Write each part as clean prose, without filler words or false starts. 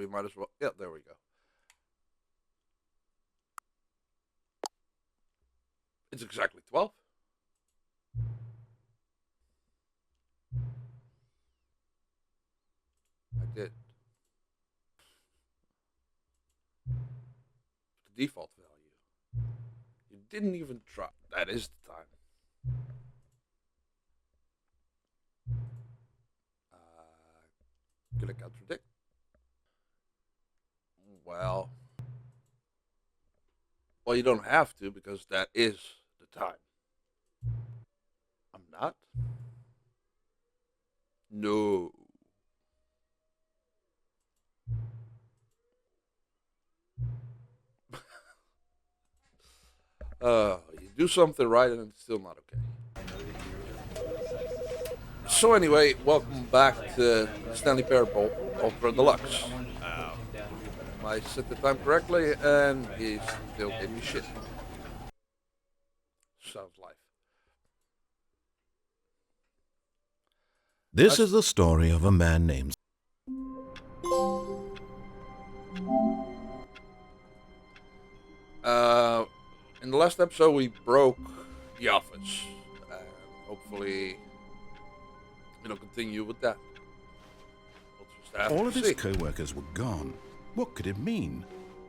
we might as well. Yeah, there we go. It's exactly 12. I did. The default value. You didn't even try. That is the time. Gonna contradict. Well, well, you don't have to because that is the time. I'm not. No. You do something right and it's still not okay. So anyway, welcome back to Stanley Parable Ultra Deluxe. I set the time correctly and he still gave me shit. Sounds life. This is the story of a man named... In the last episode we broke the office. Hopefully it'll continue with that. We'll just have All to of his see. co-workers were gone. What could it mean?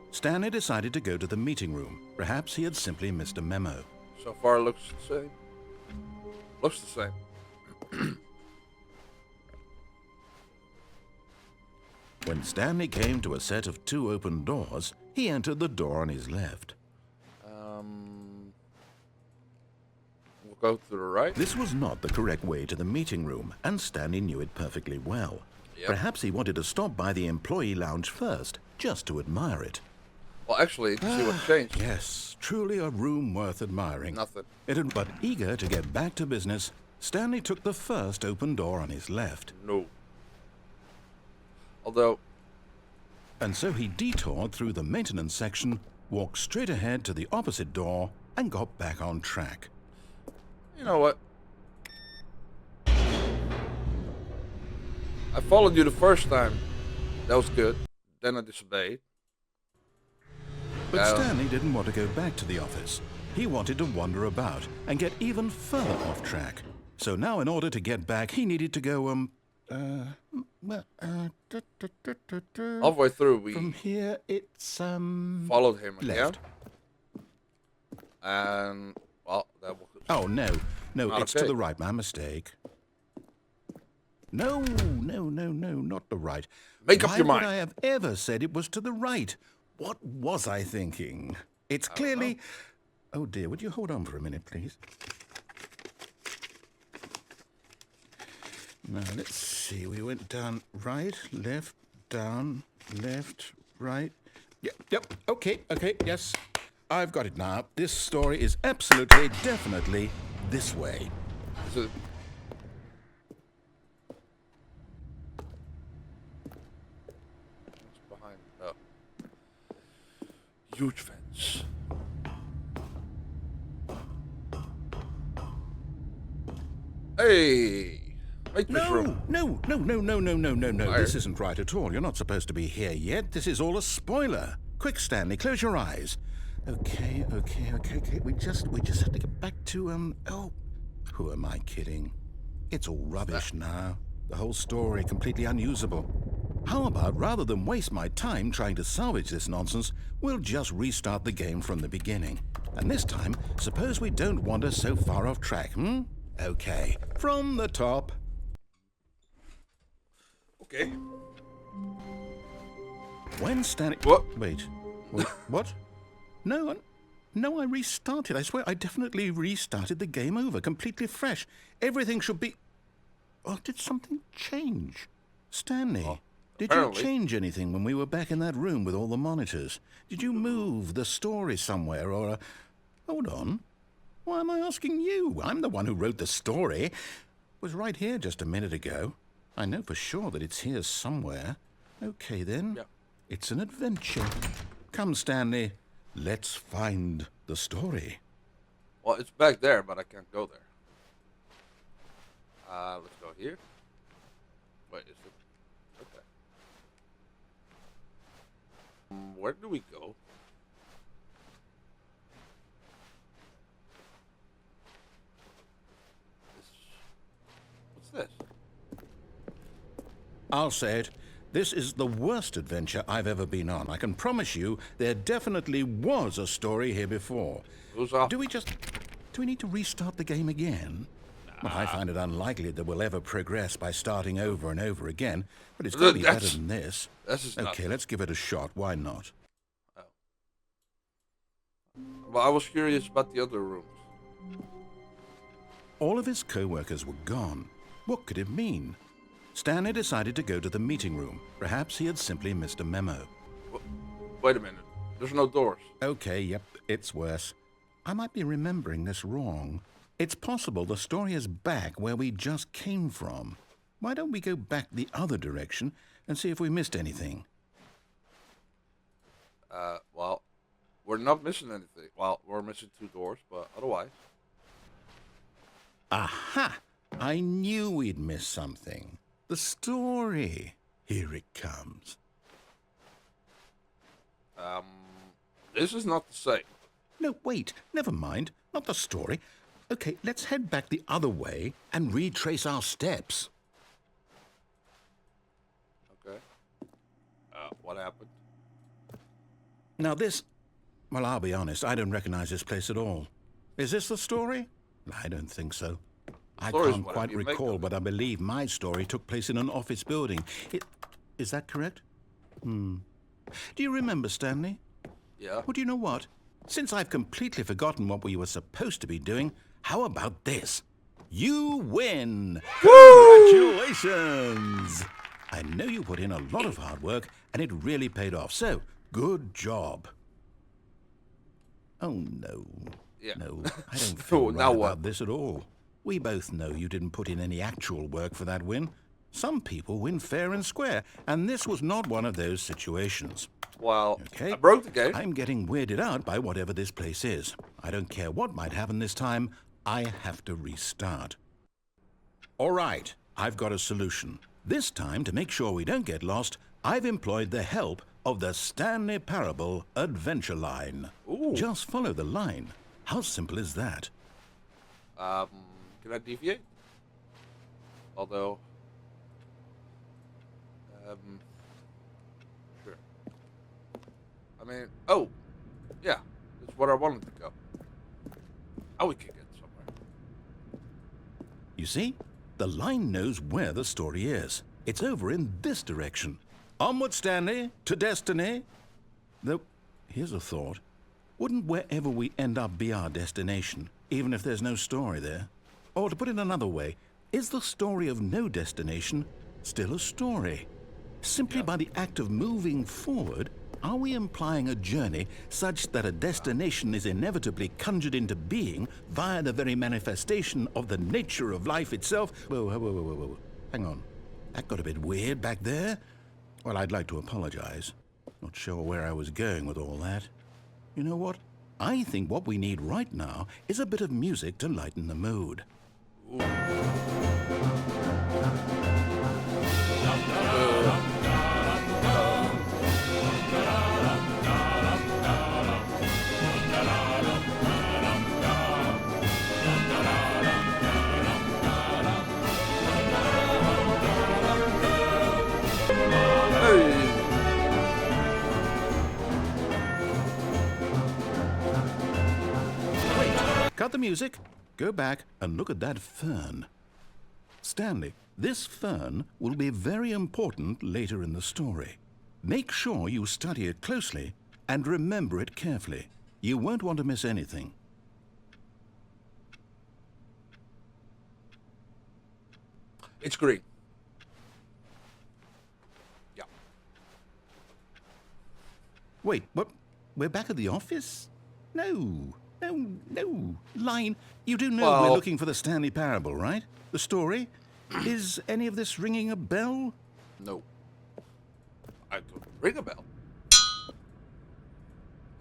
Stanley decided to go to the meeting room. Perhaps he had simply missed a memo. So far, looks the same. Looks the same. When Stanley came to a set of 2 open doors, he entered the door on his left. We'll go to the right. This was not the correct way to the meeting room, and Stanley knew it perfectly well. Yep. Perhaps he wanted to stop by the employee lounge first, just to admire it. Well, actually, to see what changed. Yes, truly a room worth admiring. Nothing. But eager to get back to business, Stanley took the first open door on his left. No. Although, And so he detoured through the maintenance section, walked straight ahead to the opposite door, and got back on track. you know what? I followed you the first time. That was good. Then I disobeyed. But Stanley didn't want to go back to the office. He wanted to wander about and get even further off track. So now in order to get back, he needed to go, Halfway through, we from here, it's, followed him again. left. And, well, that was... Oh, no, Not it's okay. to the right, my mistake. No, not the right. Make up your Why mind. would I have ever said it was to the right? What was I thinking? It's clearly... Oh, dear, would you hold on for a minute, please? Now, let's see. We went down right, left, down, left, right. Yep, okay, yes. I've got it now. This story is absolutely, definitely this way. So, what's behind? Oh. Huge fence. Hey! Maintenance room. No. Fire. This isn't right at all. You're not supposed to be here yet. This is all a spoiler. Quick, Stanley, close your eyes. Okay. We just have to get back to, oh, who am I kidding? It's all rubbish now. The whole story completely unusable. How about, rather than waste my time trying to salvage this nonsense, we'll just restart the game from the beginning. And this time, suppose we don't wander so far off track, Okay, from the top. Okay. When Stanley... What? Wait, what? No, I restarted. I swear, I definitely restarted the game over, completely fresh. Everything should be... Oh, did something change? Stanley, Well, did you apparently. change anything when we were back in that room with all the monitors? Did you move the story somewhere, or... Hold on. Why am I asking you? I'm the one who wrote the story. It was right here just a minute ago. I know for sure that it's here somewhere. Okay, then. Yeah. It's an adventure. Come, Stanley. Let's find the story. Well, it's back there, but I can't go there. Let's go here. Wait, is it? Okay. Where do we go? What's this? I'll say it. This is the worst adventure I've ever been on. I can promise you there definitely was a story here before. Who's off? Do we need to restart the game again? Well, I find it unlikely that we'll ever progress by starting over and over again, but it's got to be better than this. This is Okay, let's give it a shot. Why not? Oh. Well, I was curious about the other rooms. All of his co-workers were gone. What could it mean? Stanley decided to go to the meeting room. Perhaps he had simply missed a memo. Wait a minute. There's no doors. Okay, yep, it's worse. I might be remembering this wrong. It's possible the story is back where we just came from. Why don't we go back the other direction and see if we missed anything? Well, we're not missing anything. Well, we're missing 2 doors, but otherwise. Aha! I knew we'd miss something. The story. Here it comes. This is not the same. No, wait, never mind. Not the story. Okay, let's head back the other way and retrace our steps. Okay. What happened? Now this... Well, I'll be honest, I don't recognize this place at all. Is this the story? I don't think so. I can't quite recall, but I believe my story took place in an office building. Is that correct? Do you remember, Stanley? Yeah. Well, do you know what? Since I've completely forgotten what we were supposed to be doing, how about this? You win! Congratulations! I know you put in a lot of hard work, and it really paid off, so good job. Oh, no. Yeah. No, I don't feel now right what? about this at all. We both know you didn't put in any actual work for that win. Some people win fair and square, and this was not one of those situations. Well, Okay? I broke the game. I'm getting weirded out by whatever this place is. I don't care what might happen this time. I have to restart. All right, I've got a solution. This time, to make sure we don't get lost, I've employed the help of the Stanley Parable Adventure Line. Ooh. Just follow the line. How simple is that? Can I deviate? Although, sure. I mean, oh, yeah, that's what I wanted to go. Oh, we can get somewhere. You see? The line knows where the story is. It's over in this direction. Onward, Stanley, to destiny. Though, here's a thought. Wouldn't wherever we end up be our destination, even if there's no story there? Or to put it another way, is the story of no destination still a story? Simply by the act of moving forward, are we implying a journey such that a destination is inevitably conjured into being via the very manifestation of the nature of life itself? Whoa. Hang on. That got a bit weird back there. Well, I'd like to apologize. Not sure where I was going with all that. You know what? I think what we need right now is a bit of music to lighten the mood. Ooh. Cut the music, go back and look at that fern. Stanley, this fern will be very important later in the story. Make sure you study it closely and remember it carefully. You won't want to miss anything. It's green. Yeah. Wait, what? We're back at the office? No. Line, you do know we're looking for the Stanley Parable, right? The story? Is any of this ringing a bell? No. I don't ring a bell.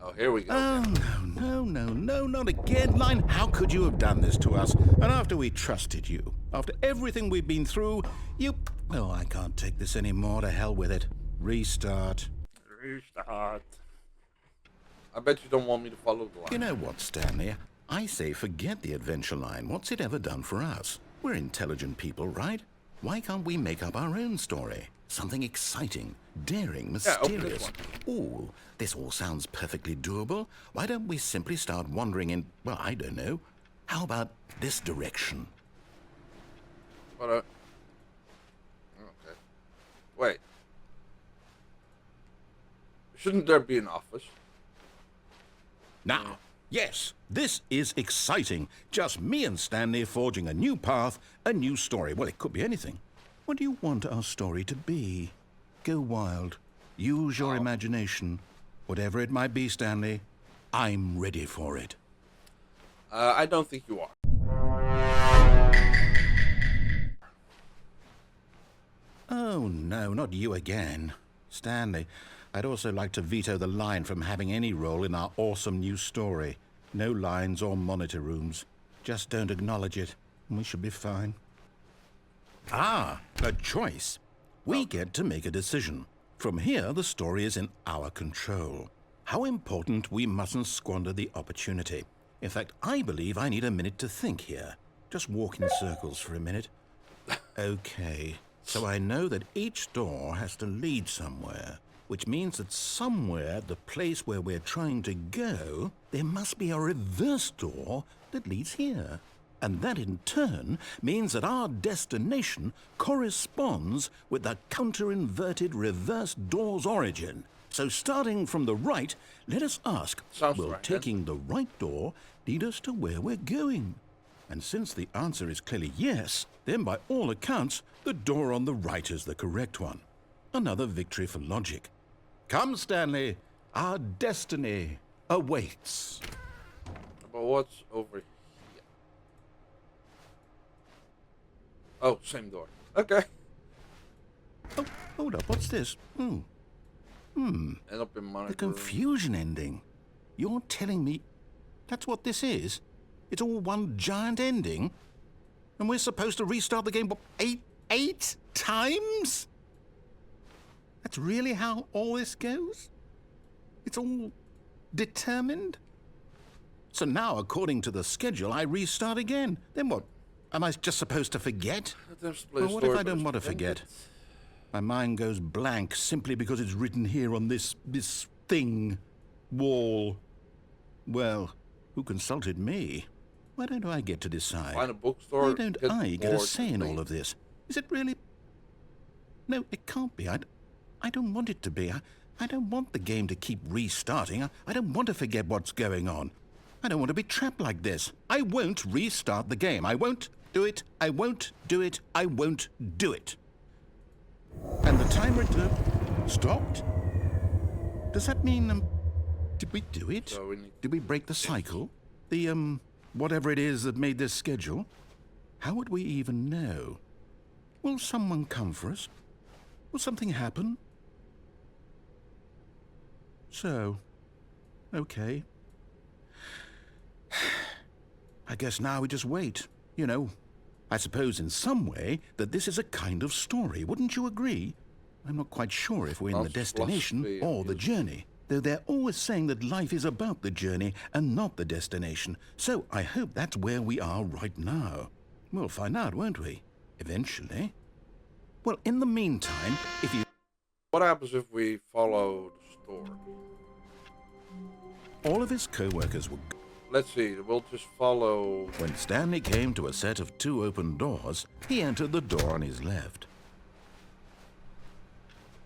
Oh, here we go. Oh, no, not again. Line, how could you have done this to us? And after we trusted you, after everything we've been through, you... Oh, I can't take this anymore. To hell with it. Restart. Restart. I bet you don't want me to follow the line. You know what, Stanley? I say forget the adventure line. What's it ever done for us? We're intelligent people, right? Why can't we make up our own story? Something exciting, daring, mysterious. Ooh, this all sounds perfectly doable. Why don't we simply start wandering in, well, I don't know. How about this direction? But, okay. Wait. Shouldn't there be an office? Now, yes, this is exciting. Just me and Stanley forging a new path, a new story. Well, it could be anything. What do you want our story to be? Go wild. Use your imagination. Whatever it might be, Stanley, I'm ready for it. I don't think you are. Oh, no, not you again. Stanley, I'd also like to veto the line from having any role in our awesome new story. No lines or monitor rooms. Just don't acknowledge it, and we should be fine. Ah, a choice. We get to make a decision. From here, the story is in our control. How important we mustn't squander the opportunity. In fact, I believe I need a minute to think here. Just walk in circles for a minute. Okay, so I know that each door has to lead somewhere, which means that somewhere, the place where we're trying to go, there must be a reverse door that leads here. And that in turn means that our destination corresponds with the counter-inverted reverse door's origin. So starting from the right, let us ask, will taking the right door lead us to where we're going? And since the answer is clearly yes, then by all accounts, the door on the right is the correct one. Another victory for logic. Come, Stanley, our destiny awaits. But what's over here? Oh, same door. Okay. Oh, hold up, what's this? End up in monitor The confusion ending. You're telling me that's what this is? It's all one giant ending? And we're supposed to restart the game, what, eight times? That's really how all this goes? It's all determined? So now, according to the schedule, I restart again. Then what? Am I just supposed to forget? Well, what if I don't want to forget? My mind goes blank simply because it's written here on this thing, wall. Well, who consulted me? Why don't I get to decide? Find a bookstore. Why don't I get a say in all of this? Is it really? No, it can't be. I don't want it to be. I don't want the game to keep restarting. I don't want to forget what's going on. I don't want to be trapped like this. I won't restart the game. I won't do it. I won't do it. I won't do it. And the timer stopped? Does that mean, did we do it? So did we break the cycle? The, whatever it is that made this schedule? How would we even know? Will someone come for us? Will something happen? So, okay. I guess now we just wait, you know. I suppose in some way that this is a kind of story, wouldn't you agree? I'm not quite sure if we're in the destination or the journey, though they're always saying that life is about the journey and not the destination. So I hope that's where we are right now. We'll find out, won't we? Eventually. Well, in the meantime, if you... What happens if we follow the story? All of his co-workers were... Let's see, we'll just follow... When Stanley came to a set of 2 open doors, he entered the door on his left.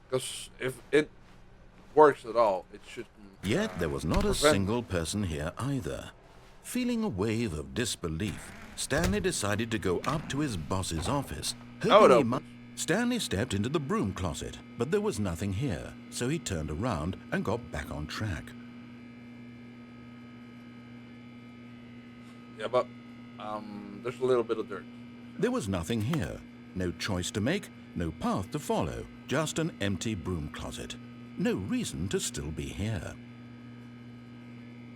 Because if it works at all, it should... Yet there was not a single person here either. Feeling a wave of disbelief, Stanley decided to go up to his boss's office. Stanley stepped into the broom closet, but there was nothing here, so he turned around and got back on track. Yeah, but there's a little bit of dirt. There was nothing here. No choice to make, no path to follow, just an empty broom closet. No reason to still be here.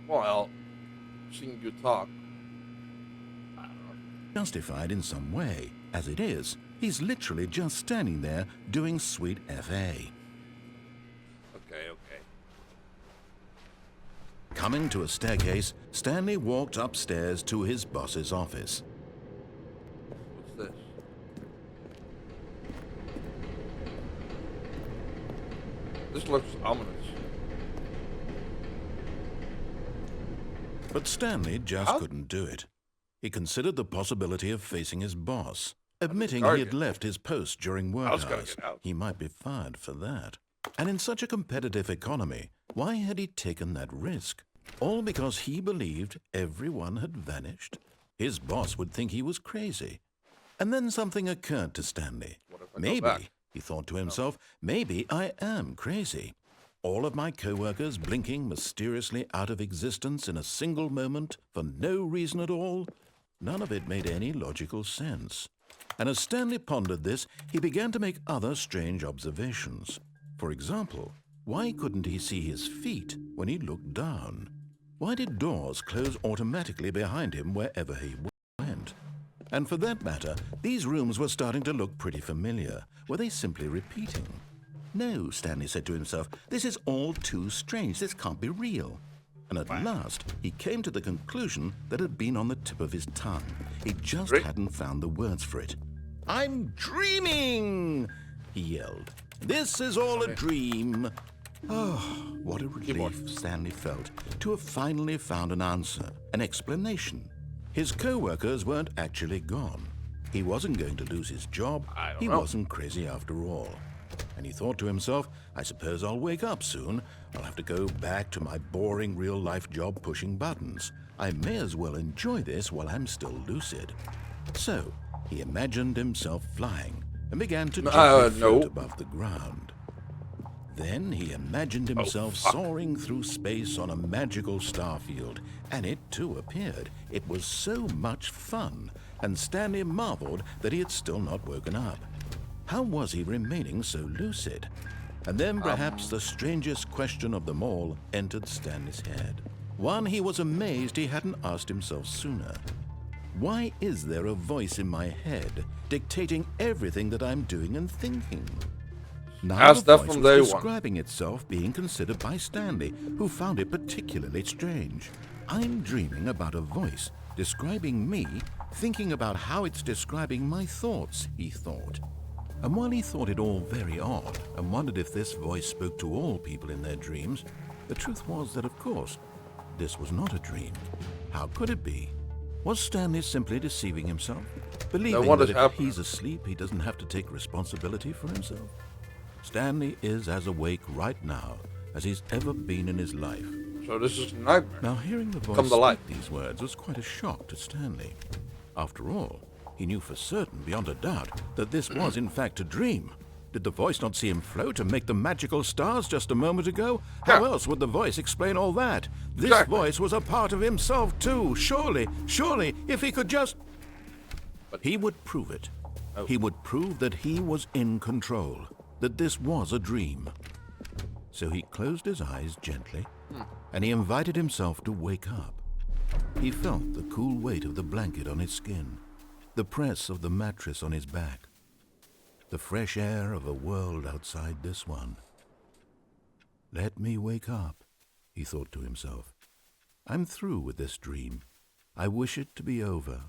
Well, seeing you talk, I don't know. Justified in some way. As it is, he's literally just standing there doing sweet FA. Okay. Coming to a staircase, Stanley walked upstairs to his boss's office. What's this? This looks ominous. But Stanley just couldn't do it. He considered the possibility of facing his boss, admitting he had left his post during work hours. He might be fired for that. And in such a competitive economy, why had he taken that risk? All because he believed everyone had vanished? His boss would think he was crazy. And then something occurred to Stanley. Maybe, he thought to himself, maybe I am crazy. All of my co-workers blinking mysteriously out of existence in a single moment for no reason at all? None of it made any logical sense. And as Stanley pondered this, he began to make other strange observations. For example, why couldn't he see his feet when he looked down? Why did doors close automatically behind him wherever he went? And for that matter, these rooms were starting to look pretty familiar. Were they simply repeating? No, Stanley said to himself, this is all too strange. This can't be real. And at last, he came to the conclusion that had been on the tip of his tongue. He just hadn't found the words for it. I'm dreaming, he yelled. This is all a dream. Oh, what a relief Stanley felt to have finally found an answer, an explanation. His co-workers weren't actually gone. He wasn't going to lose his job. He wasn't crazy after all. And he thought to himself, I suppose I'll wake up soon. I'll have to go back to my boring real-life job pushing buttons. I may as well enjoy this while I'm still lucid. So, he imagined himself flying and began to gently float above the ground. Then he imagined himself soaring through space on a magical starfield, and it too appeared. It was so much fun, and Stanley marveled that he had still not woken up. How was he remaining so lucid? And then perhaps the strangest question of them all entered Stanley's head. One he was amazed he hadn't asked himself sooner. Why is there a voice in my head dictating everything that I'm doing and thinking? Now the voice was describing itself being considered by Stanley, who found it particularly strange. I'm dreaming about a voice describing me, thinking about how it's describing my thoughts, he thought. And while he thought it all very odd and wondered if this voice spoke to all people in their dreams, the truth was that, of course, this was not a dream. How could it be? Was Stanley simply deceiving himself, believing that if he's asleep, he doesn't have to take responsibility for himself? Stanley is as awake right now as he's ever been in his life. So this is a nightmare. Now, hearing the voice speak these words was quite a shock to Stanley. After all, he knew for certain, beyond a doubt, that this was in fact a dream. Did the voice not see him float and make the magical stars just a moment ago? How else would the voice explain all that? This voice was a part of himself too. Surely, if he could just... He would prove it. He would prove that he was in control, that this was a dream. So he closed his eyes gently, and he invited himself to wake up. He felt the cool weight of the blanket on his skin, the press of the mattress on his back, the fresh air of a world outside this one. Let me wake up, he thought to himself. I'm through with this dream. I wish it to be over.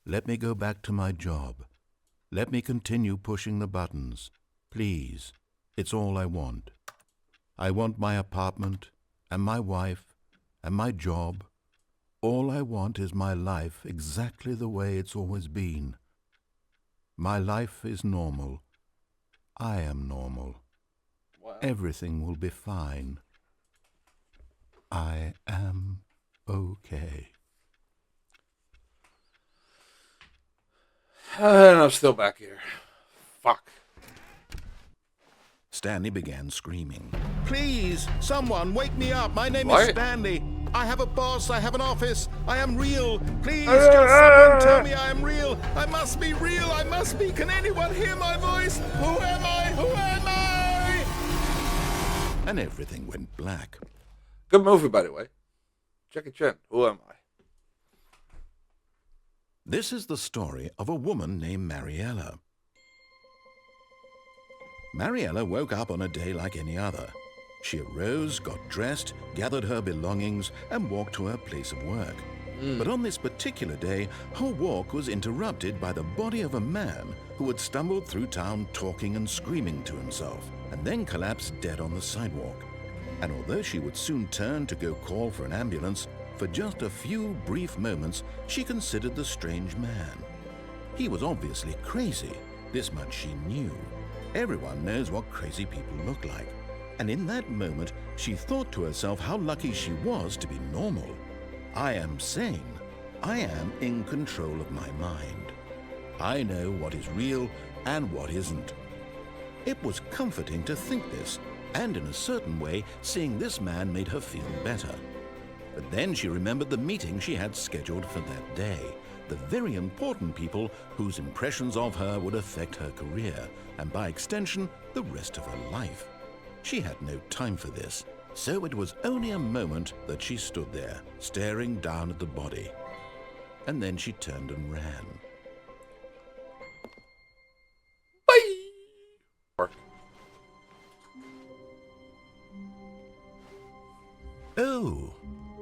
Let me go back to my job. Let me continue pushing the buttons. Please, it's all I want. I want my apartment, and my wife, and my job. All I want is my life exactly the way it's always been. My life is normal. I am normal. Wow. Everything will be fine. I am okay. And I'm still back here. Fuck. Stanley began screaming. Please, someone, wake me up. My name is Stanley. I have a boss. I have an office. I am real. Please, can someone tell me I am real? I must be real. I must be. Can anyone hear my voice? Who am I? Who am I? And everything went black. Good movie, by the way. Jackie Chan. Who am I? This is the story of a woman named Mariella. Mariella woke up on a day like any other. She arose, got dressed, gathered her belongings, and walked to her place of work. But on this particular day, her walk was interrupted by the body of a man who had stumbled through town talking and screaming to himself, and then collapsed dead on the sidewalk. And although she would soon turn to go call for an ambulance, for just a few brief moments she considered the strange man. He was obviously crazy, this much she knew. Everyone knows what crazy people look like. And in that moment, she thought to herself how lucky she was to be normal. I am sane. I am in control of my mind. I know what is real and what isn't. It was comforting to think this, and in a certain way, seeing this man made her feel better. But then she remembered the meeting she had scheduled for that day, the very important people whose impressions of her would affect her career, and by extension, the rest of her life. She had no time for this, so it was only a moment that she stood there, staring down at the body. And then she turned and ran. Bye! Oh,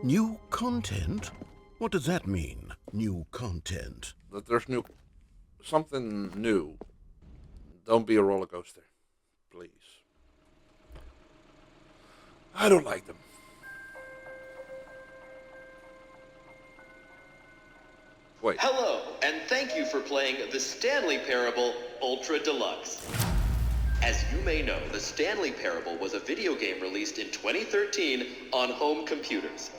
new content? What does that mean, new content? That there's something new. Don't be a roller coaster, please. I don't like them. Wait. Hello, and thank you for playing the Stanley Parable Ultra Deluxe. As you may know, the Stanley Parable was a video game released in 2013 on home computers.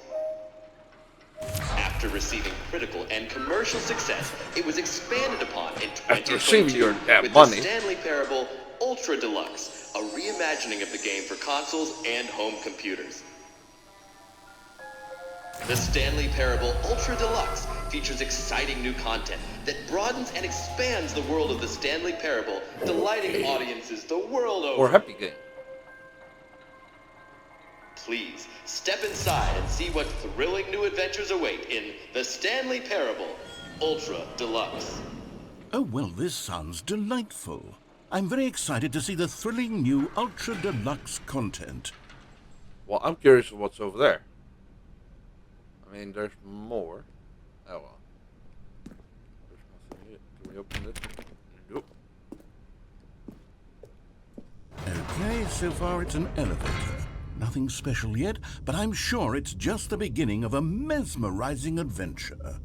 After receiving critical and commercial success, it was expanded upon in 2022 with the Stanley Parable Ultra Deluxe, a reimagining of the game for consoles and home computers. The Stanley Parable Ultra Deluxe features exciting new content that broadens and expands the world of the Stanley Parable, delighting audiences the world over. Or Happy Game. Please, step inside and see what thrilling new adventures await in the Stanley Parable Ultra Deluxe. Oh, well, this sounds delightful. I'm very excited to see the thrilling new Ultra Deluxe content. Well, I'm curious what's over there. I mean, there's more. Oh well. There's nothing here. Can we open this? Nope. Okay, so far it's an elevator. Nothing special yet, but I'm sure it's just the beginning of a mesmerizing adventure.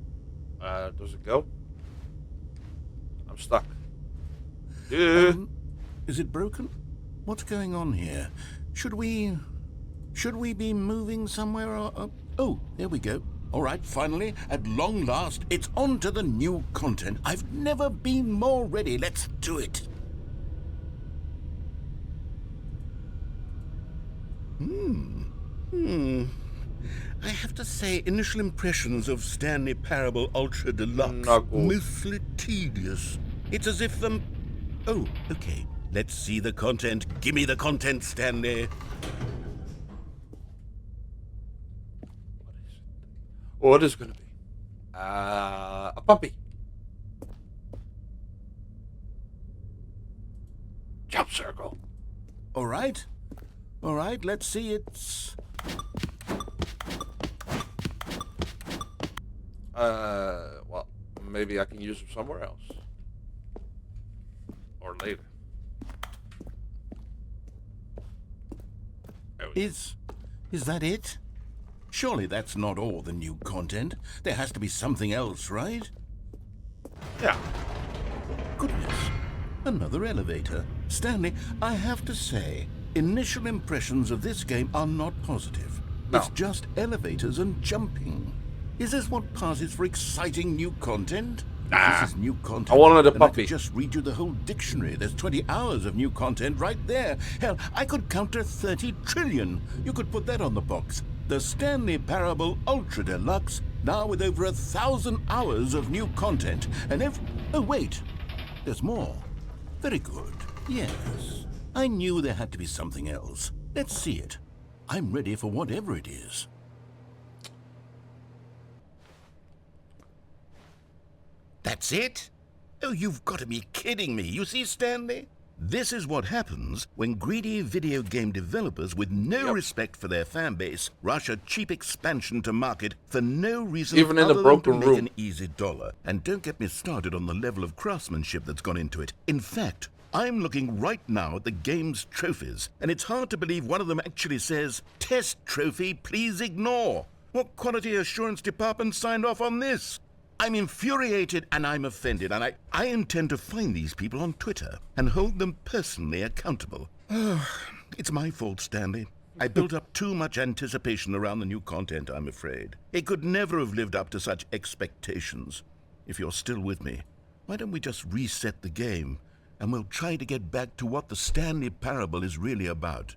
Does it go? I'm stuck. Dude. Is it broken? What's going on here? Should we be moving somewhere or... Oh, there we go. All right, finally, at long last, it's on to the new content. I've never been more ready. Let's do it. I have to say, initial impressions of Stanley Parable Ultra Deluxe, mostly tedious. It's as if Oh, okay. Let's see the content. Give me the content, Stanley. What is it going to be? A puppy. Jump circle. All right, let's see it's... Well, maybe I can use them somewhere else. Or later. Is that it? Surely that's not all the new content. There has to be something else, right? Yeah. Goodness. Another elevator. Stanley, I have to say, initial impressions of this game are not positive. No. It's just elevators and jumping. Is this what passes for exciting new content? Nah. This is new content. I wanted a then puppy. I could just read you the whole dictionary. There's 20 hours of new content right there. Hell, I could count to 30 trillion. You could put that on the box. The Stanley Parable Ultra Deluxe, now with over 1,000 hours of new content. And oh, wait. There's more. Very good. Yes. I knew there had to be something else. Let's see it. I'm ready for whatever it is. That's it? Oh, you've got to be kidding me. You see, Stanley? This is what happens when greedy video game developers with no respect for their fan base rush a cheap expansion to market for no reason Even in a other than to broken make room. an easy dollar. And don't get me started on the level of craftsmanship that's gone into it. In fact, I'm looking right now at the game's trophies, and it's hard to believe one of them actually says, "Test trophy, please ignore." What quality assurance department signed off on this? I'm infuriated and I'm offended, and I intend to find these people on Twitter and hold them personally accountable. It's my fault, Stanley. I built up too much anticipation around the new content, I'm afraid. It could never have lived up to such expectations. If you're still with me, why don't we just reset the game, and we'll try to get back to what the Stanley Parable is really about.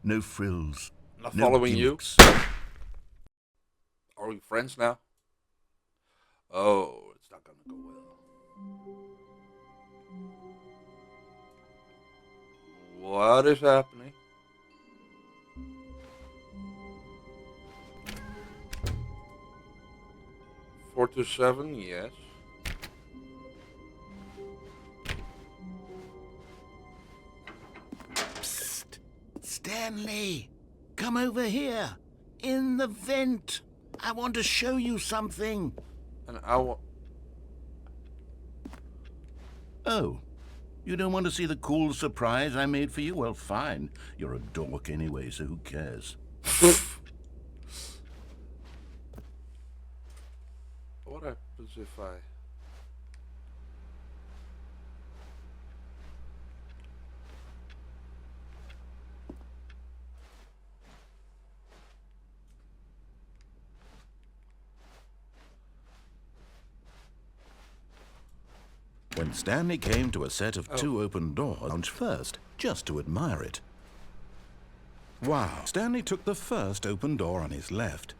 No frills, Not no following gimmicks. you. Are we friends now? Oh, it's not gonna go well. What is happening? Four to seven, yes. Psst. Stanley, come over here. In the vent. I want to show you something. And I want. Oh, you don't want to see the cool surprise I made for you? Well, fine. You're a dork anyway, so who cares? What happens if I? When Stanley came to a set of two open doors first, just to admire it. Wow. Stanley took the first open door on his left.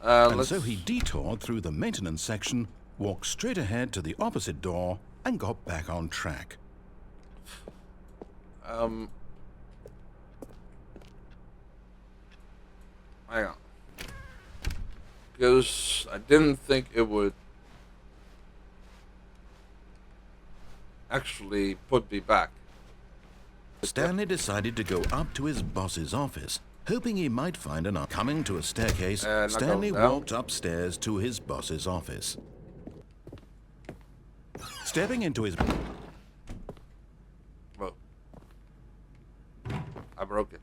And so he detoured through the maintenance section, walked straight ahead to the opposite door, and got back on track. Hang on. Because I didn't think it would actually put me back. Stanley decided to go up to his boss's office, hoping he might find an coming to a staircase. Stanley walked upstairs to his boss's office. Stepping into his... Whoa. I broke it.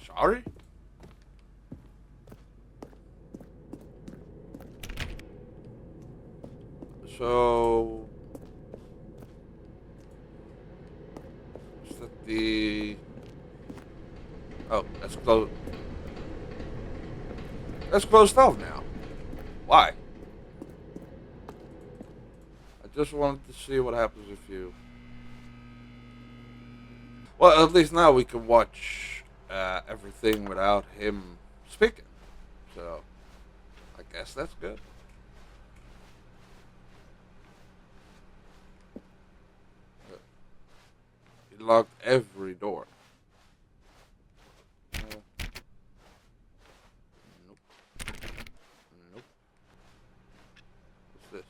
Sorry? So... is that the... Oh, that's closed. That's closed off now. Why? I just wanted to see what happens if you... Well, at least now we can watch everything without him speaking. So, I guess that's good. He locked every door. Nope. Nope. What's this?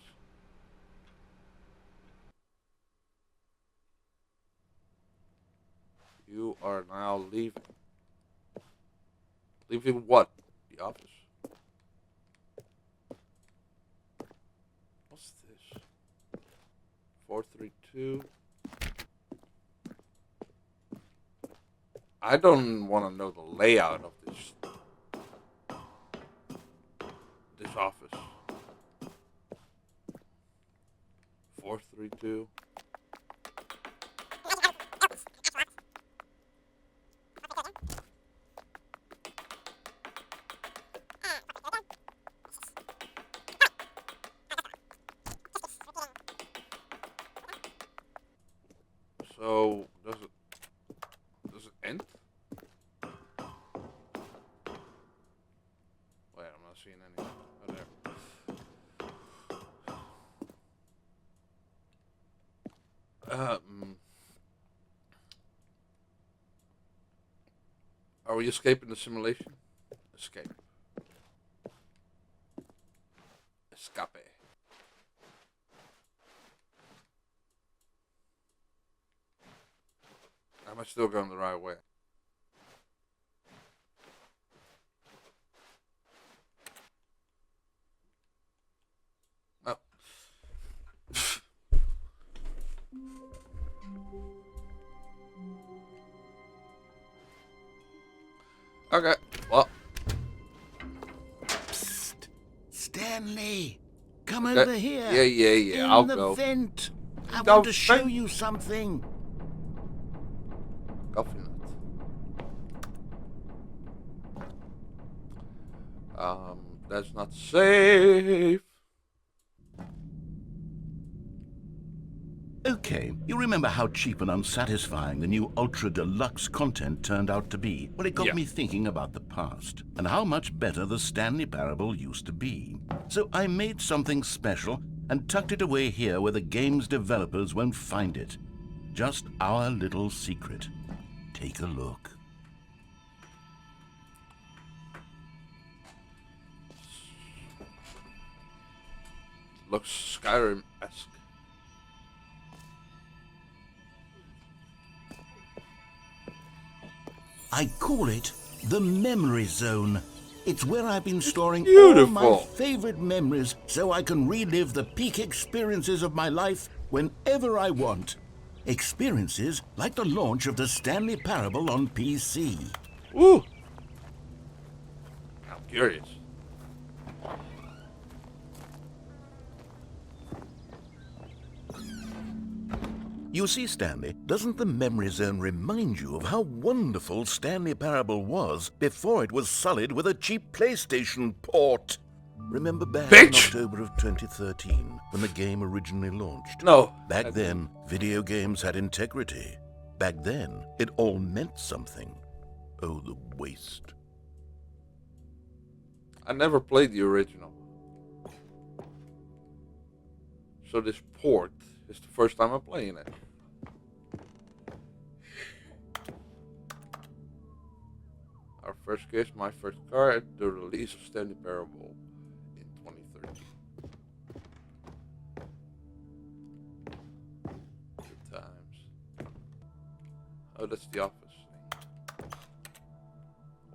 You are now leaving. Leaving what? The office. What's this? 432. I don't want to know the layout of this office. 432. So does it end? Wait, I'm not seeing any. Oh, there. Are we escaping the simulation? Escape. Escape. Am I still going the right way? Oh. Okay, well. Psst. Stanley, come Okay. over here. Yeah, In I'll the go. vent. I The want to show vent? you something. Coffee nut. That's not safe. Okay, you remember how cheap and unsatisfying the new Ultra Deluxe content turned out to be? Well, it got Yeah. me thinking about the past and how much better the Stanley Parable used to be. So I made something special and tucked it away here where the game's developers won't find it. Just our little secret. Take a look. Looks Skyrim-esque. I call it the Memory Zone. It's where I've been storing all Beautiful. my favorite memories so I can relive the peak experiences of my life whenever I want. Experiences like the launch of the Stanley Parable on PC. Ooh. I'm curious. You see, Stanley, doesn't the Memory Zone remind you of how wonderful Stanley Parable was before it was sullied with a cheap PlayStation port? Remember back in Bitch! October of 2013, when the game originally launched? No. Back then, video games had integrity. Back then, it all meant something. Oh, the waste. I never played the original. So this port is the first time I'm playing it. Our first case, my first car at the release of Stanley Parable in 2013. Good times. Oh, that's the office thing.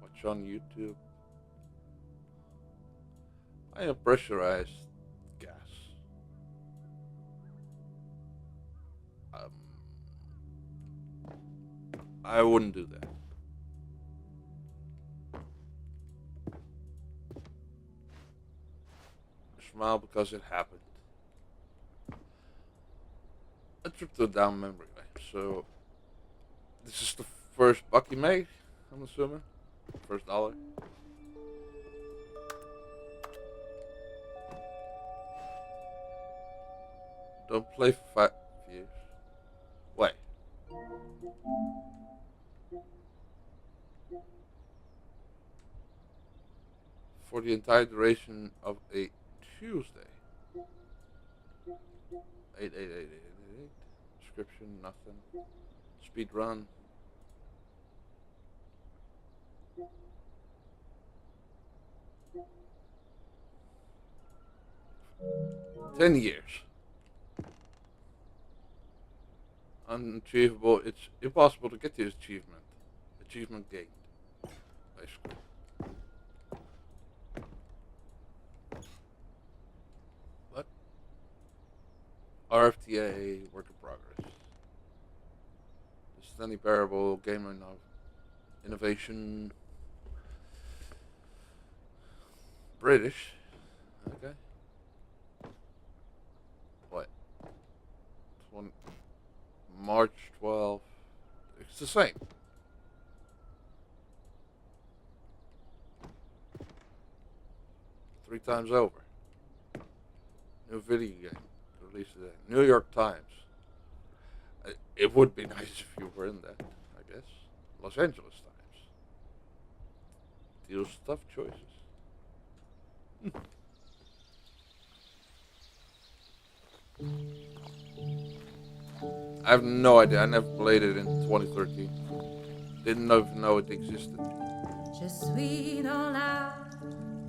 Watch on YouTube. I am pressurized gas. I wouldn't do that. Smile because it happened. A trip to down memory lane. So this is the first buck you made, I'm assuming. First dollar. Don't play for 5 years. Wait. For the entire duration of a Tuesday. 8888888. Description, nothing. Speed run. $10. Unachievable. It's impossible to get this achievement. Achievement gained. Basically. What? RFTA work in progress. The Stanley Parable game innovation. British. Okay. What? March 12th. It's the same. Three times over. New video game released today. New York Times. It would be nice if you were in that, I guess. Los Angeles Times. Deals tough choices. I have no idea. I never played it in 2013. Didn't even know it existed. Je suis dans la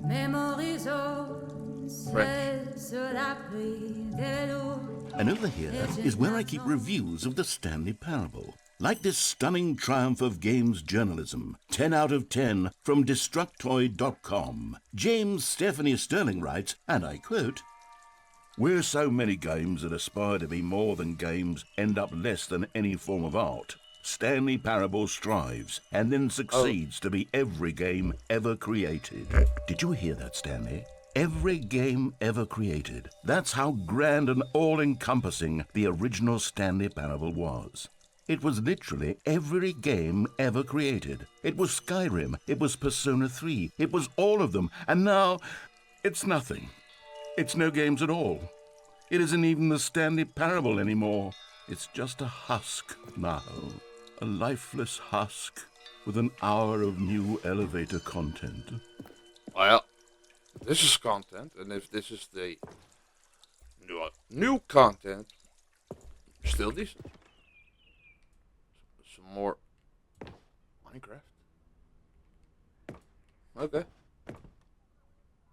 mémorisation. French. And over here is where I keep reviews of the Stanley Parable. Like this stunning triumph of games journalism, 10 out of 10 from Destructoid.com. James Stephanie Sterling writes, and I quote, "Where so many games that aspire to be more than games end up less than any form of art, Stanley Parable strives and then succeeds to be every game ever created." Did you hear that, Stanley? Every game ever created. That's how grand and all-encompassing the original Stanley Parable was. It was literally every game ever created. It was Skyrim, it was Persona 3, it was all of them, and now it's nothing. It's no games at all. It isn't even the Stanley Parable anymore. It's just a husk now. A lifeless husk with an hour of new elevator content. Well, this is content, and if this is the new content, still decent. Some more Minecraft. Okay.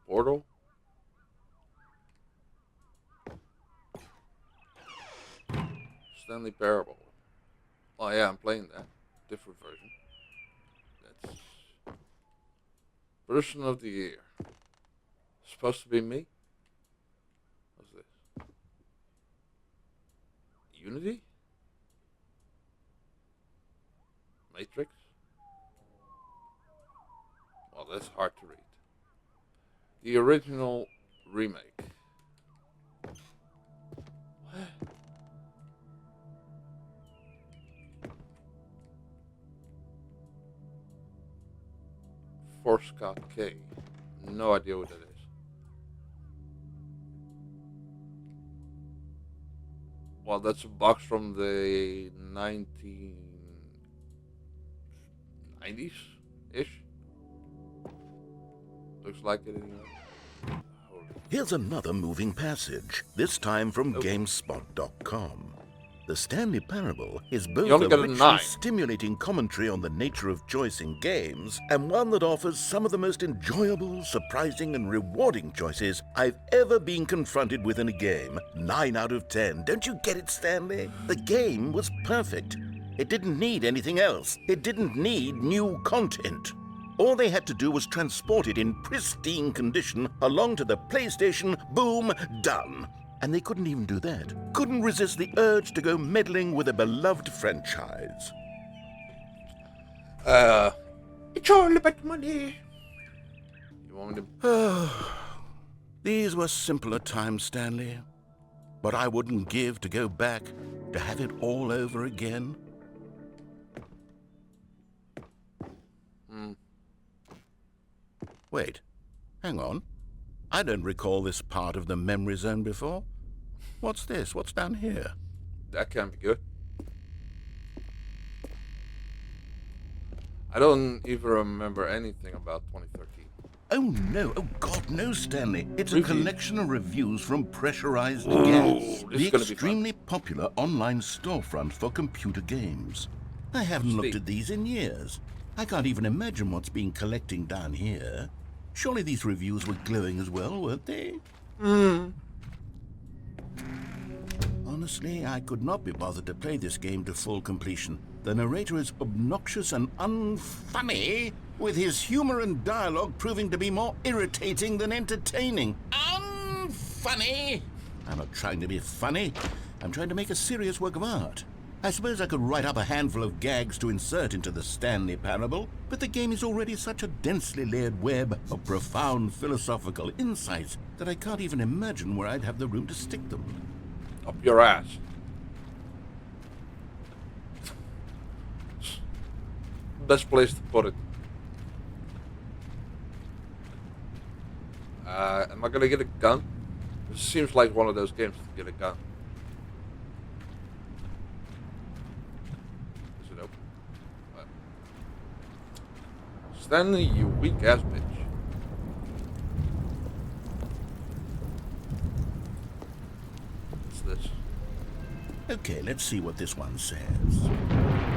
Portal. Stanley Parable. Oh yeah, I'm playing that. Different version. That's Person of the Year. Supposed to be me? What's this? Unity? Matrix? Well, that's hard to read. The original remake. What? Force Scott K. No idea what that is. Well, that's a box from the 1990s-ish. Looks like it anyway. Here's another moving passage, this time from GameSpot.com. The Stanley Parable is both a richly stimulating commentary on the nature of choice in games and one that offers some of the most enjoyable, surprising, and rewarding choices I've ever been confronted with in a game. 9 out of 10. Don't you get it, Stanley? The game was perfect. It didn't need anything else. It didn't need new content. All they had to do was transport it in pristine condition along to the PlayStation. Boom, done. And they couldn't even do that. Couldn't resist the urge to go meddling with a beloved franchise. It's all about money. You want me to... These were simpler times, Stanley. But I wouldn't give to go back to have it all over again. Wait, hang on. I don't recall this part of the memory zone before. What's this? What's down here? That can't be good. I don't even remember anything about 2013. Oh no, oh God, no, Stanley. It's a collection of reviews from Pressurized Gas, the extremely popular online storefront for computer games. I haven't looked at these in years. I can't even imagine what's been collecting down here. Surely these reviews were glowing as well, weren't they? Honestly, I could not be bothered to play this game to full completion. The narrator is obnoxious and unfunny, with his humor and dialogue proving to be more irritating than entertaining. Unfunny! I'm not trying to be funny. I'm trying to make a serious work of art. I suppose I could write up a handful of gags to insert into the Stanley Parable, but the game is already such a densely layered web of profound philosophical insights that I can't even imagine where I'd have the room to stick them. Up your ass. Best place to put it. Am I gonna get a gun? This seems like one of those games to get a gun. Is it open? Stanley, you weak ass bitch. What's this? Okay, let's see what this one says.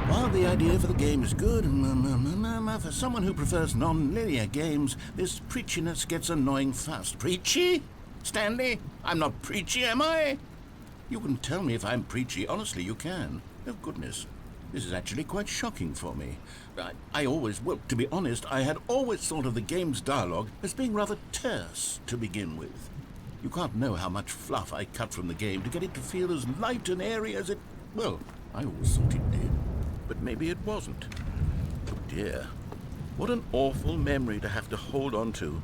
While the idea for the game is good, for someone who prefers non-linear games, this preachiness gets annoying fast. Preachy? Stanley, I'm not preachy, am I? You can tell me if I'm preachy. Honestly, you can. Oh, goodness. This is actually quite shocking for me. I always, well, to be honest, I had always thought of the game's dialogue as being rather terse to begin with. You can't know how much fluff I cut from the game to get it to feel as light and airy as it... Well, I always thought it did. But maybe it wasn't. Oh, dear. What an awful memory to have to hold on to.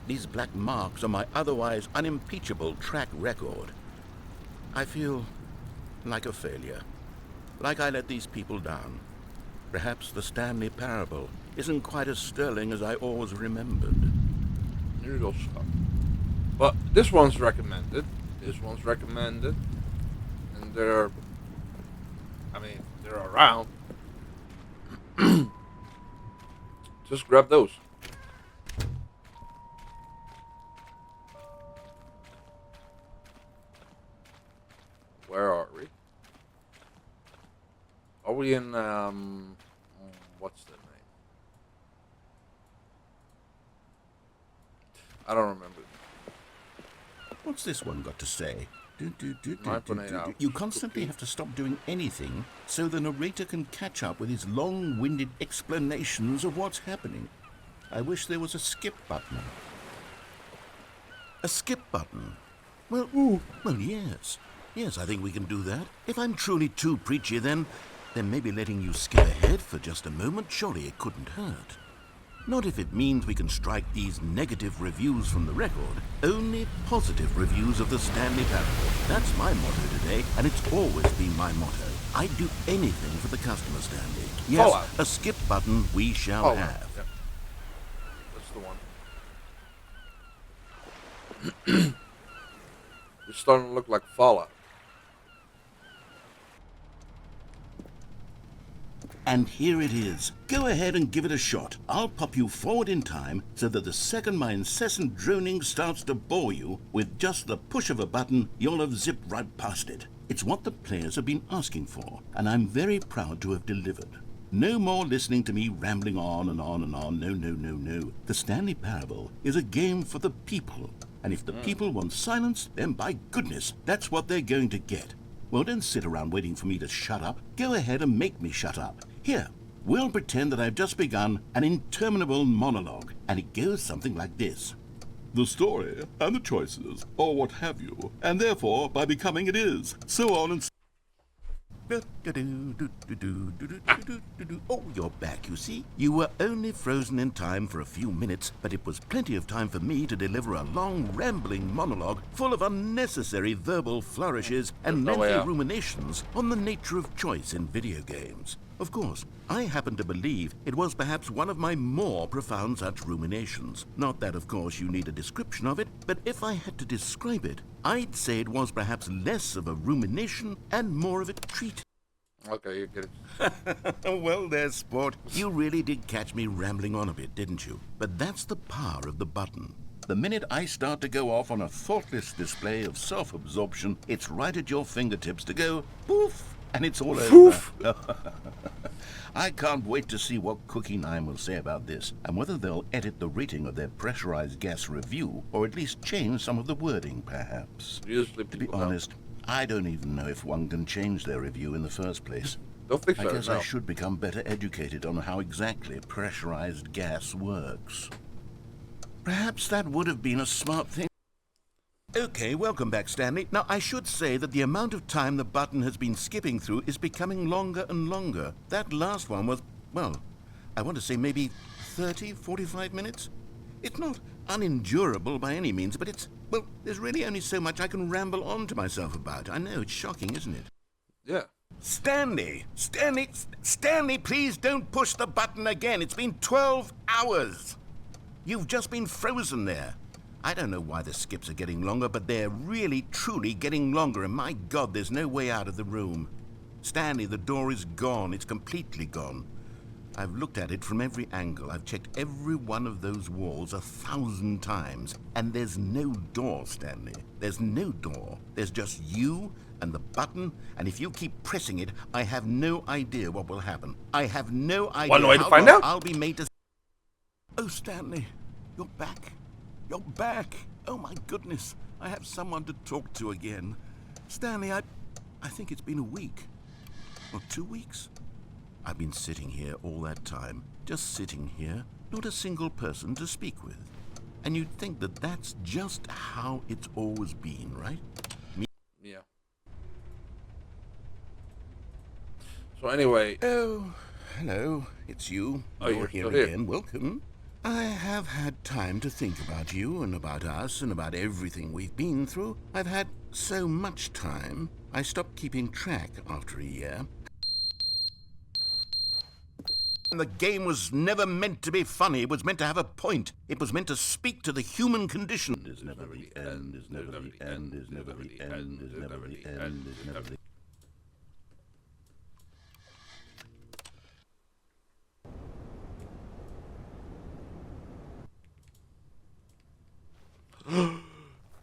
These black marks on my otherwise unimpeachable track record. I feel like a failure. Like I let these people down. Perhaps the Stanley Parable isn't quite as sterling as I always remembered. Noodle stuff. But this one's recommended. This one's recommended. And they're around. Just grab those. Where are we? Are we in, what's the name? I don't remember. What's this one got to say? 9.8 hours. You constantly have to stop doing anything so the narrator can catch up with his long-winded explanations of what's happening. I wish there was a skip button. A skip button? Well, yes. Yes, I think we can do that. If I'm truly too preachy, then maybe letting you skip ahead for just a moment, surely it couldn't hurt. Not if it means we can strike these negative reviews from the record. Only positive reviews of the Stanley Parable. That's my motto today, and it's always been my motto. I'd do anything for the customer, Stanley. Yes, Fallout. A skip button we shall Fallout. have. Yep. That's the one. It's starting to look like Fallout. And here it is. Go ahead and give it a shot. I'll pop you forward in time so that the second my incessant droning starts to bore you, with just the push of a button, you'll have zipped right past it. It's what the players have been asking for, and I'm very proud to have delivered. No more listening to me rambling on and on and on. No. The Stanley Parable is a game for the people. And if the people want silence, then by goodness, that's what they're going to get. Well, don't sit around waiting for me to shut up. Go ahead and make me shut up. Here, we'll pretend that I've just begun an interminable monologue, and it goes something like this. The story, and the choices, or what have you, and therefore, by becoming it is, so on and so. Oh, you're back, you see. You were only frozen in time for a few minutes, but it was plenty of time for me to deliver a long, rambling monologue full of unnecessary verbal flourishes and lengthy ruminations on the nature of choice in video games. Of course, I happen to believe it was perhaps one of my more profound such ruminations. Not that, of course, you need a description of it, but if I had to describe it, I'd say it was perhaps less of a rumination and more of a treat. Okay, you get it. Well, there, sport. You really did catch me rambling on a bit, didn't you? But that's the power of the button. The minute I start to go off on a thoughtless display of self-absorption, it's right at your fingertips to go poof, and it's all Poof. over. I can't wait to see what Cookie 9 will say about this, and whether they'll edit the rating of their pressurized gas review, or at least change some of the wording, perhaps. Usually To be people honest, I don't even know if one can change their review in the first place. don't think I so. guess No. I should become better educated on how exactly pressurized gas works. Perhaps that would have been a smart thing. Okay, welcome back, Stanley. Now, I should say that the amount of time the button has been skipping through is becoming longer and longer. That last one was, well, I want to say maybe 30, 45 minutes? It's not unendurable by any means, but it's, well, there's really only so much I can ramble on to myself about. I know, it's shocking, isn't it? Yeah. Stanley, please don't push the button again. It's been 12 hours. You've just been frozen there. I don't know why the skips are getting longer, but they're really, truly getting longer, and my God, there's no way out of the room. Stanley, the door is gone. It's completely gone. I've looked at it from every angle. I've checked every one of those walls 1,000 times, and there's no door, Stanley. There's no door. There's just you and the button, and if you keep pressing it, I have no idea what will happen. I have no idea One way to how find long out. I'll be made to... Oh, Stanley, you're back. You're back. Oh, my goodness. I have someone to talk to again. Stanley, I think it's been a week. Or 2 weeks. I've been sitting here all that time. Just sitting here. Not a single person to speak with. And you'd think that that's just how it's always been, right? Yeah. So anyway. Oh, hello. It's you. Oh, You're you're here still again. Welcome. I have had time to think about you and about us and about everything we've been through. I've had so much time, I stopped keeping track after a year. And the game was never meant to be funny. It was meant to have a point. It was meant to speak to the human condition. Is never the end, is never the end, is never the end, is never the end, is never the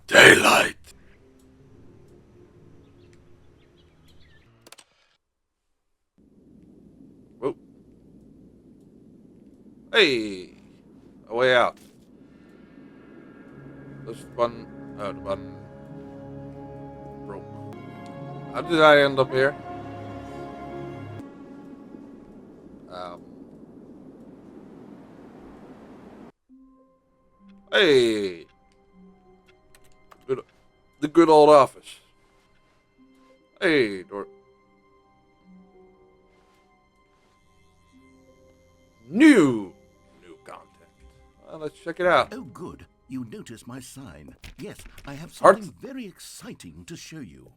Daylight. Whoa. Hey, a way out. This button, the button broke. How did I end up here? Hey, the good old office. Hey, door. New content. Well, let's check it out. Oh, good. You notice my sign. Yes, I have Heart. something very exciting to show you.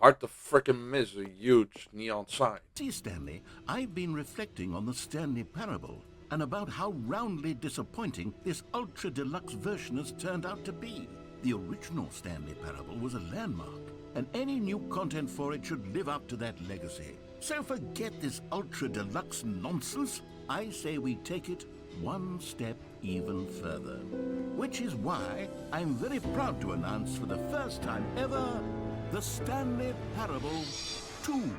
Hard to frickin' miss a huge neon sign. See, Stanley, I've been reflecting on the Stanley Parable and about how roundly disappointing this ultra deluxe version has turned out to be. The original Stanley Parable was a landmark, and any new content for it should live up to that legacy. So forget this ultra deluxe nonsense. I say we take it one step even further. Which is why I'm very proud to announce for the first time ever, the Stanley Parable 2.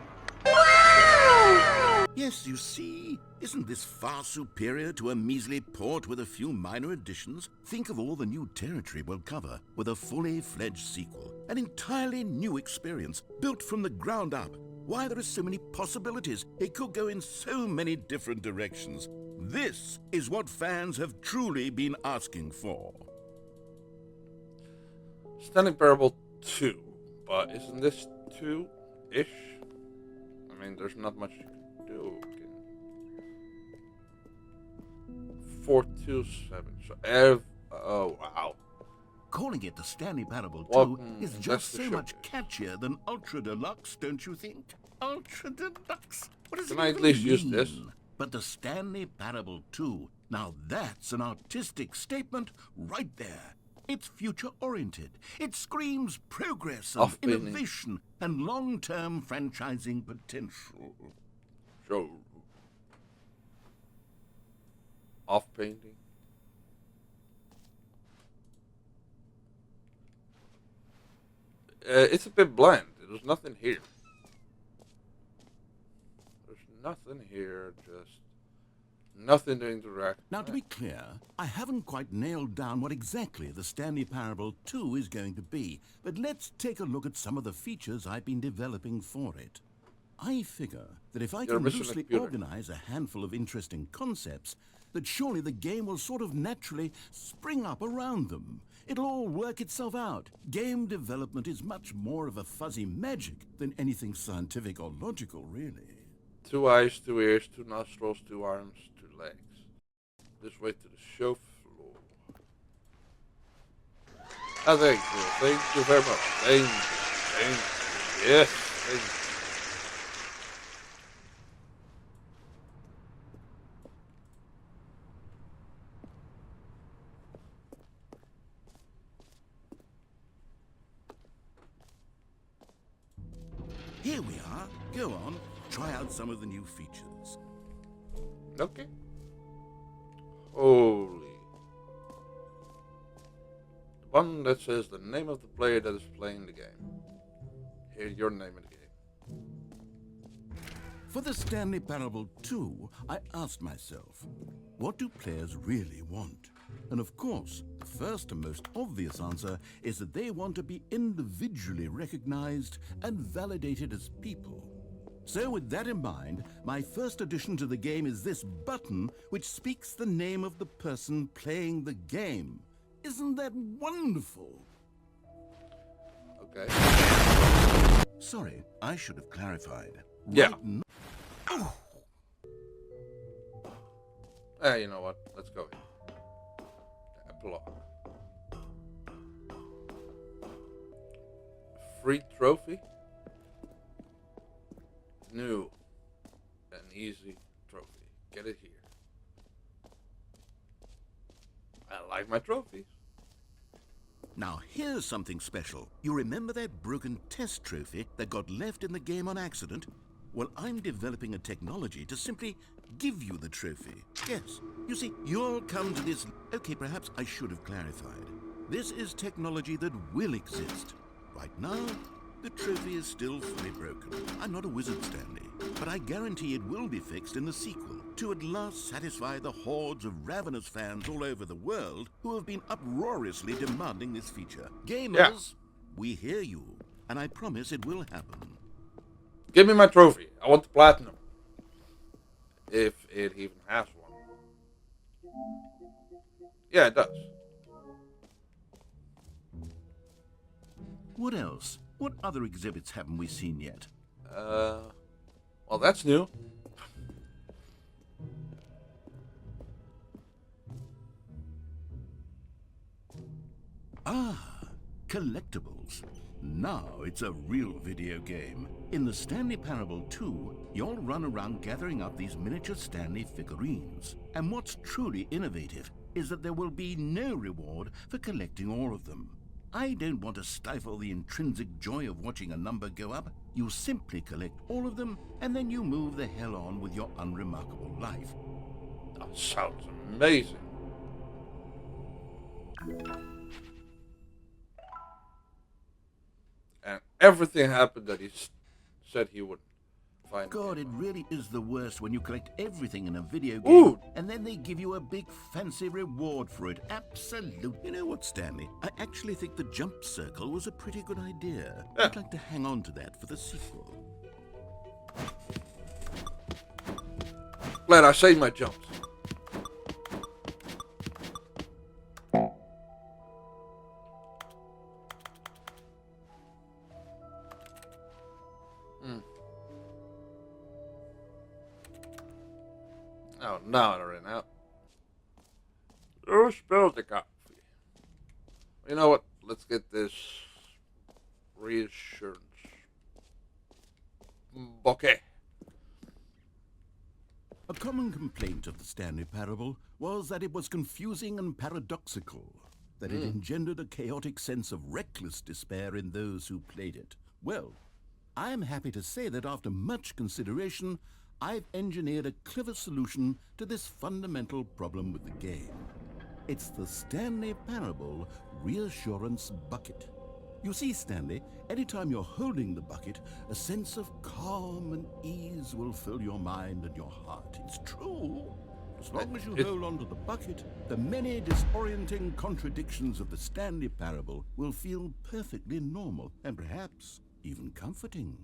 Yes, you see, isn't this far superior to a measly port with a few minor additions? Think of all the new territory we'll cover with a fully fledged sequel. An entirely new experience, built from the ground up. Why, there are so many possibilities. It could go in so many different directions. This is what fans have truly been asking for. Stanley Parable 2. But isn't this 2-ish? I mean, there's not much you can do. 427. So, oh, wow. Calling it the Stanley Parable 2 Welcome, is that's just the so much showcase. catchier than Ultra Deluxe, don't you think? Ultra Deluxe? What does Can it I at even least use mean? this? But the Stanley Parable 2, now that's an artistic statement right there. It's future-oriented. It screams progress and Off-beating. innovation and long-term franchising potential. So, off painting. It's a bit bland. There's nothing here. There's nothing here. Just nothing to interact. Now, to be clear, I haven't quite nailed down what exactly the Stanley Parable 2 is going to be, but let's take a look at some of the features I've been developing for it. I figure that if I You're can missing a loosely computer. organize a handful of interesting concepts, that surely the game will sort of naturally spring up around them. It'll all work itself out. Game development is much more of a fuzzy magic than anything scientific or logical, really. 2 eyes, 2 ears, 2 nostrils, 2 arms, 2 legs. This way to the show floor. Ah, thank you. Thank you very much. Thank you. Thank you. Yes, thank you. Here we are. Go on, try out some of the new features. Okay. Holy. The one that says the name of the player that is playing the game. Here, your name in the game. For the Stanley Parable 2, I asked myself, what do players really want? And of course, the first and most obvious answer is that they want to be individually recognized and validated as people. So with that in mind, my first addition to the game is this button which speaks the name of the person playing the game. Isn't that wonderful? Okay. Sorry, I should have clarified. Yeah. You know what? Let's go here. Epilogue. Free trophy. New and easy trophy. Get it here. I like my trophies. Now here's something special. You remember that broken test trophy that got left in the game on accident? Well, I'm developing a technology to simply give you the trophy. Yes, you see, you'll come to this... Okay, perhaps I should have clarified. This is technology that will exist. Right now, the trophy is still fully broken. I'm not a wizard, Stanley, but I guarantee it will be fixed in the sequel to at last satisfy the hordes of ravenous fans all over the world who have been uproariously demanding this feature. Gamers, we hear you, and I promise it will happen. Give me my trophy. I want the platinum. If it even has one. Yeah, it does. What else? What other exhibits haven't we seen yet? Well, that's new. Ah, collectibles. Now it's a real video game. In the Stanley Parable 2, you'll run around gathering up these miniature Stanley figurines. And what's truly innovative is that there will be no reward for collecting all of them. I don't want to stifle the intrinsic joy of watching a number go up. You simply collect all of them, and then you move the hell on with your unremarkable life. That sounds amazing. And everything happened that he said he would find. God, it really is the worst when you collect everything in a video game, Ooh. and then they give you a big fancy reward for it. Absolutely. You know what, Stanley? I actually think the jump circle was a pretty good idea. Yeah. I'd like to hang on to that for the sequel. Glad I saved my jumps. Oh, now I ran out. Who spilled the coffee? You know what? Let's get this reassurance bouquet. A common complaint of the Stanley Parable was that it was confusing and paradoxical, that it engendered a chaotic sense of reckless despair in those who played it. Well, I'm happy to say that after much consideration, I've engineered a clever solution to this fundamental problem with the game. It's the Stanley Parable Reassurance Bucket. You see, Stanley, anytime you're holding the bucket, a sense of calm and ease will fill your mind and your heart. It's true. As long as you hold on to the bucket, the many disorienting contradictions of the Stanley Parable will feel perfectly normal and perhaps even comforting.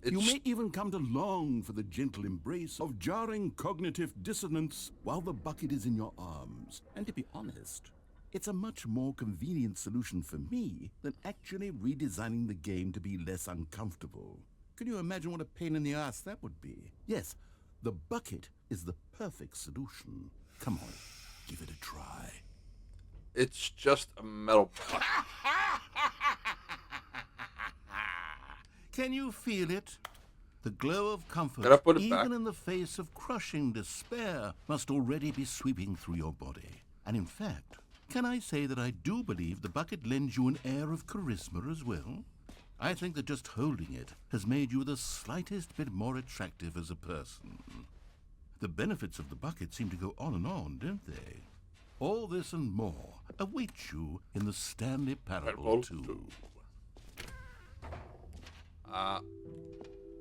You may even come to long for the gentle embrace of jarring cognitive dissonance while the bucket is in your arms. And to be honest, it's a much more convenient solution for me than actually redesigning the game to be less uncomfortable. Can you imagine what a pain in the ass that would be? Yes, the bucket is the perfect solution. Come on, give it a try. It's just a metal bucket. Can you feel it? The glow of comfort, Can I put it even back? in the face of crushing despair, must already be sweeping through your body. And in fact, can I say that I do believe the bucket lends you an air of charisma as well? I think that just holding it has made you the slightest bit more attractive as a person. The benefits of the bucket seem to go on, don't they? All this and more await you in the Stanley Parable 2.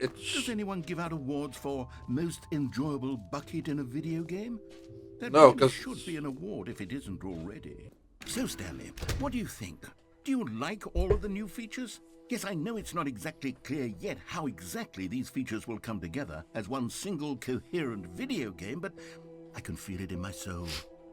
Does anyone give out awards for most enjoyable bucket in a video game? That No, really 'cause should be an award if it isn't already. So, Stanley, what do you think? Do you like all of the new features? Yes, I know it's not exactly clear yet how exactly these features will come together as one single coherent video game, but I can feel it in my soul.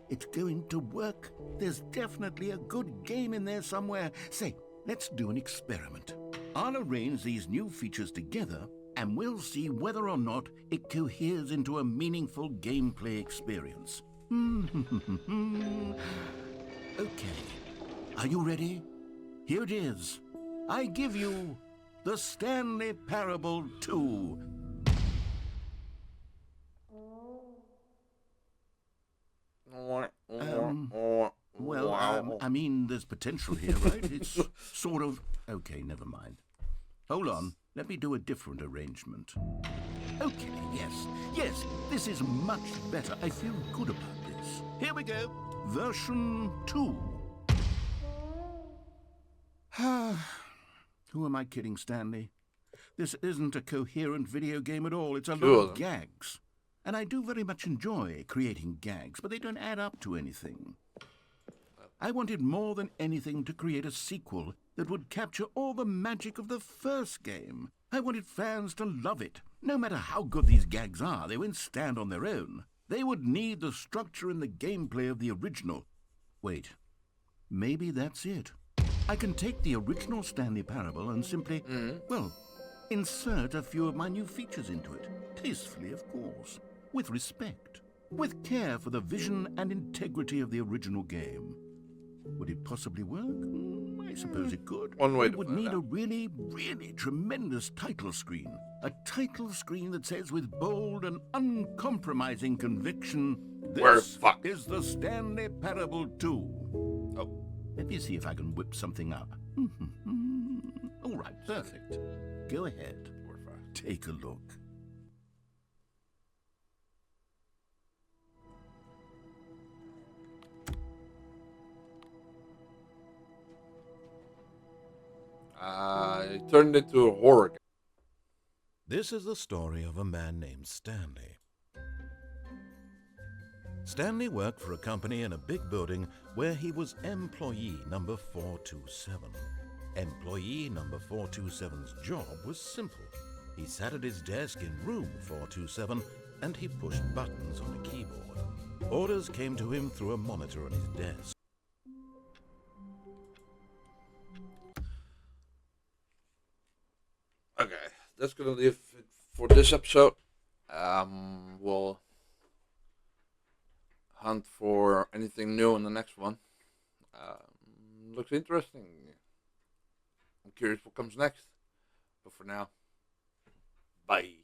It's going to work. There's definitely a good game in there somewhere. Say, let's do an experiment. I'll arrange these new features together, and we'll see whether or not it coheres into a meaningful gameplay experience. Okay. Are you ready? Here it is. I give you the Stanley Parable 2. I mean, there's potential here, right? It's sort of... Okay, never mind. Hold on. Let me do a different arrangement. Okay, yes, this is much better. I feel good about this. Here we go. Version 2. Who am I kidding, Stanley? This isn't a coherent video game at all. It's a lot of gags. And I do very much enjoy creating gags, but they don't add up to anything. I wanted more than anything to create a sequel that would capture all the magic of the first game. I wanted fans to love it. No matter how good these gags are, they won't stand on their own. They would need the structure and the gameplay of the original. Wait, maybe that's it. I can take the original Stanley Parable and simply, insert a few of my new features into it. Tastefully, of course. With respect. With care for the vision and integrity of the original game. Would it possibly work? I suppose it could. One way it would need a really, really tremendous title screen. A title screen that says with bold and uncompromising conviction, this is the Stanley Parable 2. Oh, let me see if I can whip something up. All right, perfect. Go ahead. Take a look. It turned into a horror game. This is the story of a man named Stanley. Stanley worked for a company in a big building where he was employee number 427. Employee number 427's job was simple. He sat at his desk in room 427 and he pushed buttons on a keyboard. Orders came to him through a monitor on his desk. Okay, that's gonna leave it for this episode. We'll hunt for anything new in the next one. Looks interesting. I'm curious what comes next. But for now, bye.